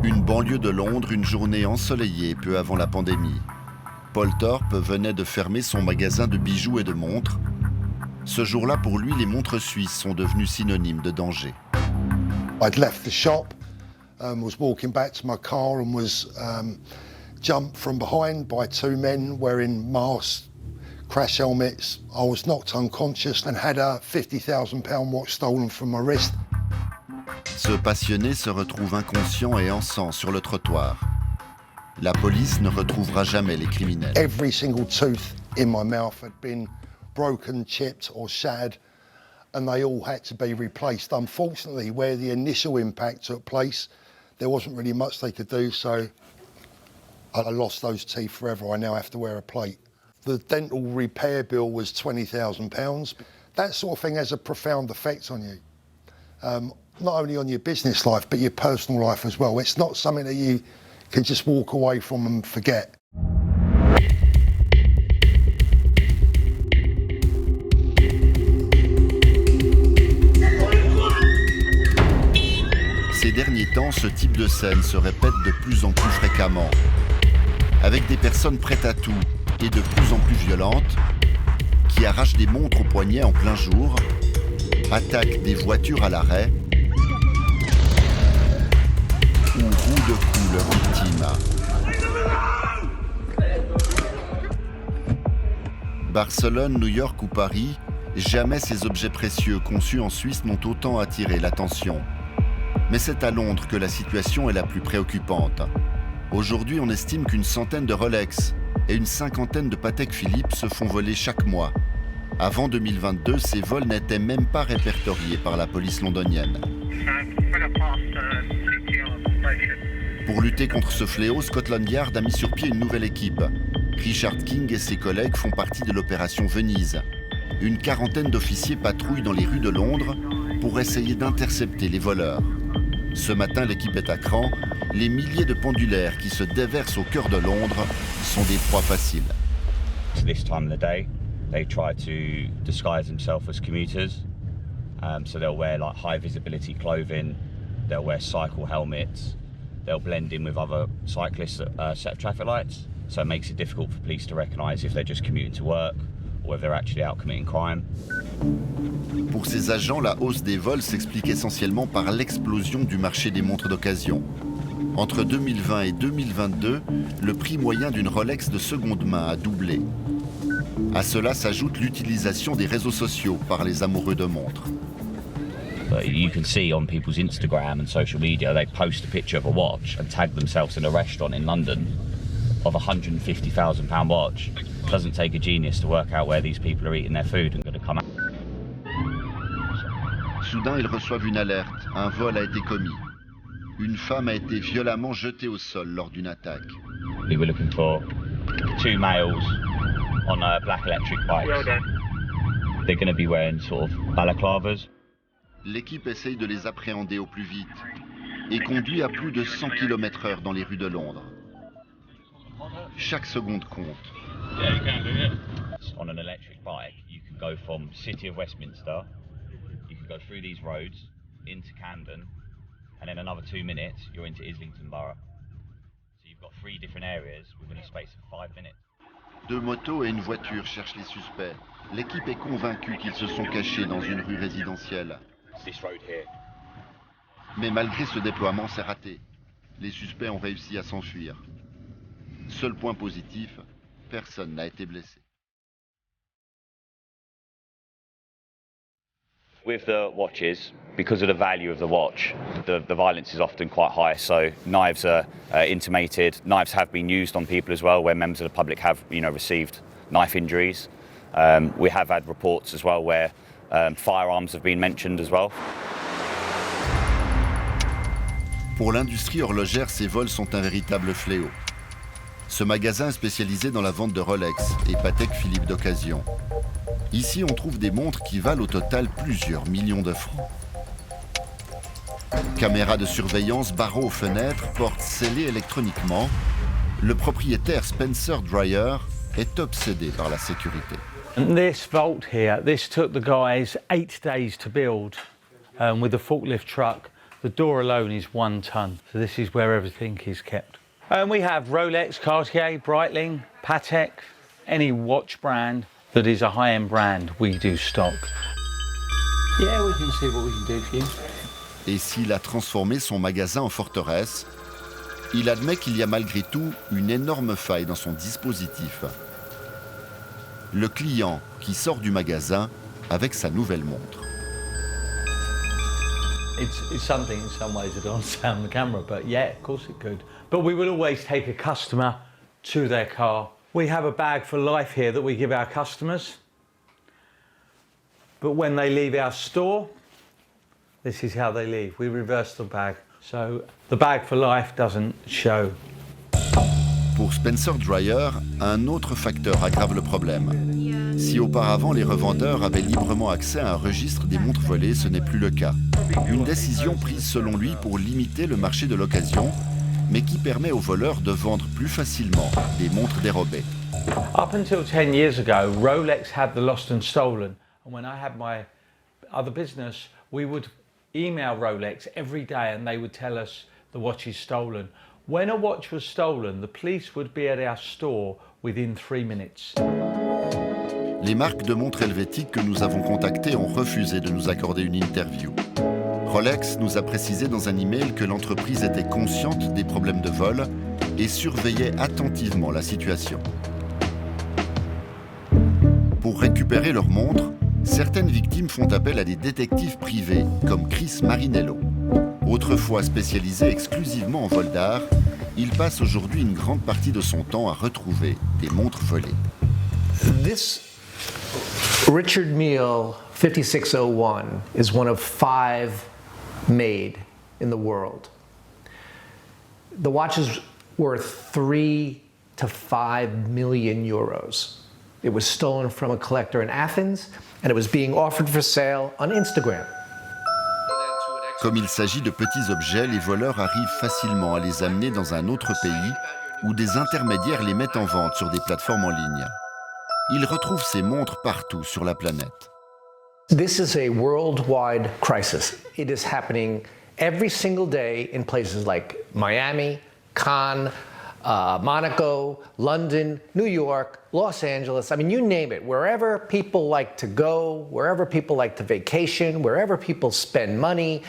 Une banlieue de Londres, une journée ensoleillée peu avant la pandémie. Paul Thorpe venait de fermer son magasin de bijoux et de montres. Ce jour-là, pour lui, les montres suisses sont devenues synonymes de danger. I'd left the shop, was walking back to my car and was jumped from behind by two men wearing masks, crash helmets. I was knocked unconscious and had a £50,000 watch stolen from my wrist. Ce passionné se retrouve inconscient et en sang sur le trottoir. La police ne retrouvera jamais les criminels. Every single tooth in my mouth had been broken, chipped or shattered, and they all had to be replaced. Unfortunately, where the initial impact took place, there wasn't really much they could do, so I lost those teeth forever. I now have to wear a plate. The dental repair bill was £20,000. That sort of thing has a profound effect on you. Not only on your business life, but your personal life as well. It's not something that you can just walk away from and forget. Ces derniers temps, ce type de scène se répète de plus en plus fréquemment, avec des personnes prêtes à tout et de plus en plus violentes, qui arrachent des montres au poignet en plein jour, attaquent des voitures à l'arrêt, ou rouent de coups leurs victimes. Barcelone, New York ou Paris, jamais ces objets précieux conçus en Suisse n'ont autant attiré l'attention. Mais c'est à Londres que la situation est la plus préoccupante. Aujourd'hui, on estime qu'une centaine de Rolex et une cinquantaine de Patek Philippe se font voler chaque mois. Avant 2022, ces vols n'étaient même pas répertoriés par la police londonienne. Pour lutter contre ce fléau, Scotland Yard a mis sur pied une nouvelle équipe. Richard King et ses collègues font partie de l'opération Venise. Une quarantaine d'officiers patrouillent dans les rues de Londres pour essayer d'intercepter les voleurs. Ce matin, l'équipe est à cran. Les milliers de pendulaires qui se déversent au cœur de Londres sont des proies faciles. This time of the day, they try to disguise themselves as commuters. So they'll wear like high visibility clothing, they'll wear cycle helmets, they'll blend in with other cyclists that set traffic lights. So it makes it difficult for police to recognise if they're just commuting to work or whether they're actually out committing crime. Pour ces agents, la hausse des vols s'explique essentiellement par l'explosion du marché des montres d'occasion. Entre 2020 et 2022, le prix moyen d'une Rolex de seconde main a doublé. À cela s'ajoute l'utilisation des réseaux sociaux par les amoureux de montres. You can see on people's Instagram and social media, they post a picture of a watch and tag themselves in a restaurant in London of a £150,000 watch. It doesn't take a genius to work out where these people are eating their food and going to come out. Soudain, ils reçoivent une alerte. Un vol a été commis. Une femme a été violemment jetée au sol lors d'une attaque. We were looking for two males on black electric bikes. They're going to be wearing sort of balaclavas. L'équipe essaye de les appréhender au plus vite et conduit à plus de 100 km/h dans les rues de Londres. Chaque seconde compte. Yeah, you can do it. On an electric bike, you can go from City of Westminster, you can go through these roads into Camden, and in another 2 minutes, you're into Islington Borough. So you've got 3 different areas within a space of 5 minutes. 2 motos et une voiture cherchent les suspects. L'équipe est convaincue qu'ils se sont cachés dans une rue résidentielle. This road here. Mais malgré ce déploiement, c'est raté. Les suspects ont réussi à s'enfuir. Seul point positif, personne n'a été blessé. With the watches, because of the value of the watch, the violence is often quite high. So knives are intimated. Knives have been used on people as well, where members of the public have, received knife injuries. We have had reports as well where firearms have been mentioned as well. Pour l'industrie horlogère, ces vols sont un véritable fléau. Ce magasin est spécialisé dans la vente de Rolex et Patek Philippe d'occasion. Ici, on trouve des montres qui valent au total plusieurs millions de francs. Caméras de surveillance, barreaux aux fenêtres, portes scellées électroniquement. Le propriétaire Spencer Dreyer est obsédé par la sécurité. And this vault here, this took the guys 8 days to build with a forklift truck. The door alone is 1 ton, so this is where everything is kept. And we have Rolex, Cartier, Breitling, Patek, any watch brand that is a high-end brand, we do stock. Yeah, we can see what we can do for you. Et s'il a transformé son magasin en forteresse, il admet qu'il y a malgré tout une énorme faille dans son dispositif. Le client qui sort du magasin avec sa nouvelle montre. It's something in some ways that don't sound on the camera, but yeah, of course it could. But we will always take a customer to their car. We have a bag for life here that we give our customers. But when they leave our store, this is how they leave. We reverse the bag. So the bag for life doesn't show. Pour Spencer Dreyer, un autre facteur aggrave le problème. Si auparavant les revendeurs avaient librement accès à un registre des montres volées, ce n'est plus le cas. Une décision prise selon lui pour limiter le marché de l'occasion, mais qui permet aux voleurs de vendre plus facilement des montres dérobées. Up until 10 years ago, Rolex had the lost and stolen. And when I had my other business, we would email Rolex every day and they would tell us the watch is stolen. When a watch was stolen, the police would be at our store within 3 minutes. Les marques de montres helvétiques que nous avons contactées ont refusé de nous accorder une interview. Rolex nous a précisé dans un email que l'entreprise était consciente des problèmes de vol et surveillait attentivement la situation. Pour récupérer leurs montres, certaines victimes font appel à des détectives privés comme Chris Marinello. Autrefois spécialisé exclusivement en vol d'art, il passe aujourd'hui une grande partie de son temps à retrouver des montres volées. This Richard Mille 5601 is one of 5 made in the world. The watch is worth 3 to 5 million euros. It was stolen from a collector in Athens and it was being offered for sale on Instagram. Comme il s'agit de petits objets, les voleurs arrivent facilement à les amener dans un autre pays où des intermédiaires les mettent en vente sur des plateformes en ligne. Ils retrouvent ces montres partout sur la planète. This is a worldwide crisis. It is happening every single day in places like Miami, Cannes, Monaco, London, New York, Los Angeles. I mean, you name it. Wherever people like to go, wherever people like to vacation, wherever people spend money.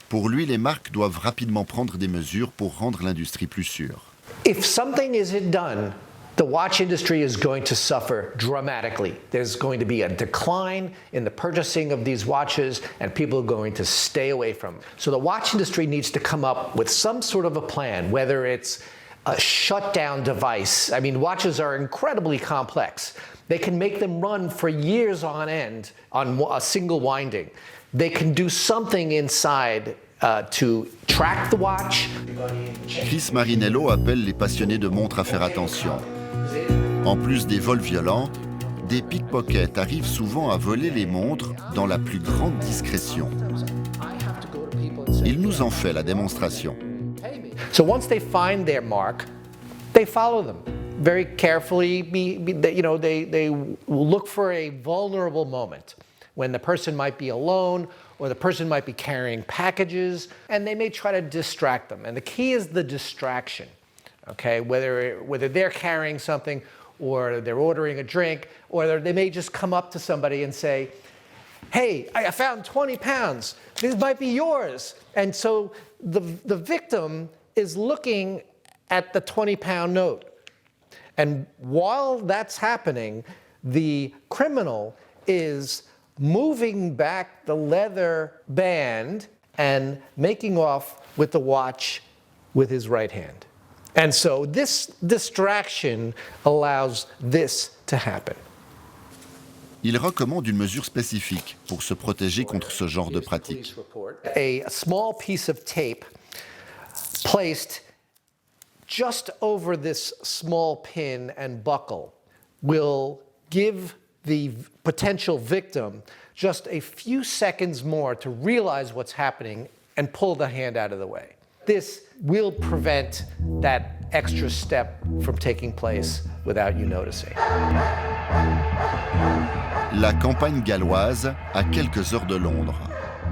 Pour lui, les marques doivent rapidement prendre des mesures pour rendre l'industrie plus sûre. If something isn't done, the watch industry is going to suffer dramatically. There's going to be a decline in the purchasing of these watches and people are going to stay away from them. So the watch industry needs to come up with some sort of a plan, whether it's a shutdown device. I mean, watches are incredibly complex. They can make them run for years on end on a single winding. They can do something inside to track the watch. Chris Marinello appelle les passionnés de montres à faire attention. En plus des vols violents, des pickpockets arrivent souvent à voler les montres dans la plus grande discrétion. Il nous en fait la démonstration. So once they find their mark, they follow them very carefully. They look for a vulnerable moment when the person might be alone or the person might be carrying packages, and they may try to distract them. And the key is the distraction. Okay, whether they're carrying something or they're ordering a drink, or they may just come up to somebody and say, "Hey, I found 20 pounds. This might be yours." And so the victim is looking at the 20-pound note. And while that's happening, the criminal is moving back the leather band and making off with the watch with his right hand. And so this distraction allows this to happen. Il recommande une mesure spécifique pour se protéger contre ce genre de pratique. A small piece of tape placed just over this small pin and buckle will give the potential victim just a few seconds more to realize what's happening and pull the hand out of the way. This will prevent that extra step from taking place without you noticing. La campagne galloise, à quelques heures de Londres.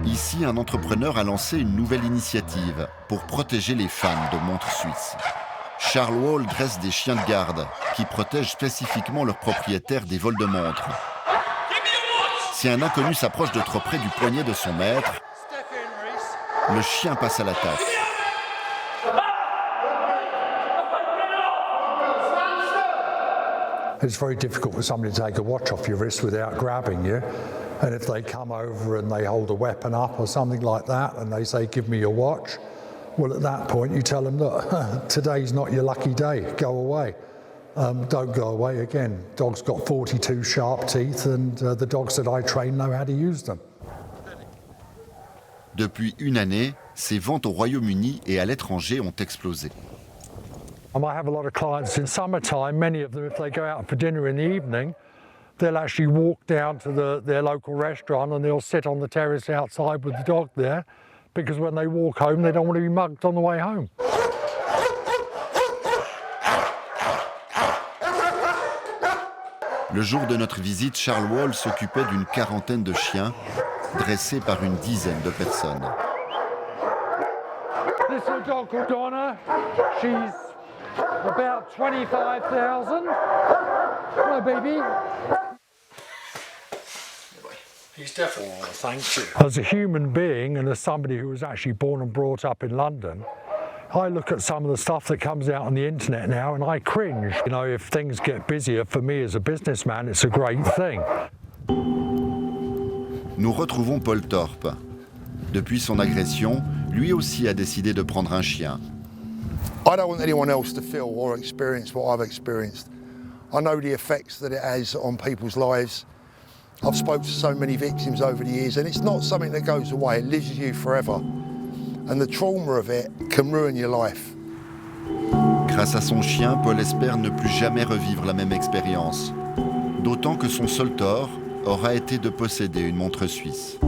Ici, un entrepreneur a lancé une nouvelle initiative pour protéger les fans de montres suisses. Charles Wall dresse des chiens de garde qui protègent spécifiquement leurs propriétaires des vols de montres. Si un inconnu s'approche de trop près du poignet de son maître, le chien passe à l'attaque. It's very difficult for somebody to take a watch off your wrist without grabbing you. And if they come over and they hold a weapon up or something like that and they say, give me your watch, well, at that point you tell them, look, today's not your lucky day, go away. Don't go away again. Dog's got 42 sharp teeth and the dogs that I train know how to use them. Depuis une année, ses ventes au Royaume-Uni et à l'étranger ont explosé. I have a lot of clients in summertime, many of them, if they go out for dinner in the evening, they'll actually walk down to their local restaurant and they'll sit on the terrace outside with the dog there, because when they walk home, they don't want to be mugged on the way home. Le jour de notre visite, Charles Wall s'occupait d'une quarantaine de chiens, dressés par une dizaine de personnes. This little dog called Donna, she's about 25,000. Hello, baby. He's definitely. Oh, thank you. As a human being and as somebody who was actually born and brought up in London, I look at some of the stuff that comes out on the internet now and I cringe. You know, if things get busier, for me as a businessman, it's a great thing. Nous retrouvons Paul Thorpe. Depuis son agression, lui aussi a décidé de prendre un chien. I don't want anyone else to feel or experience what I've experienced. I know the effects that it has on people's lives. I've spoken to so many victims over the years and it's not something that goes away, it lives with you forever. And the trauma of it can ruin your life. Grâce à son chien, Paul espère ne plus jamais revivre la même expérience. D'autant que son seul tort aura été de posséder une montre suisse.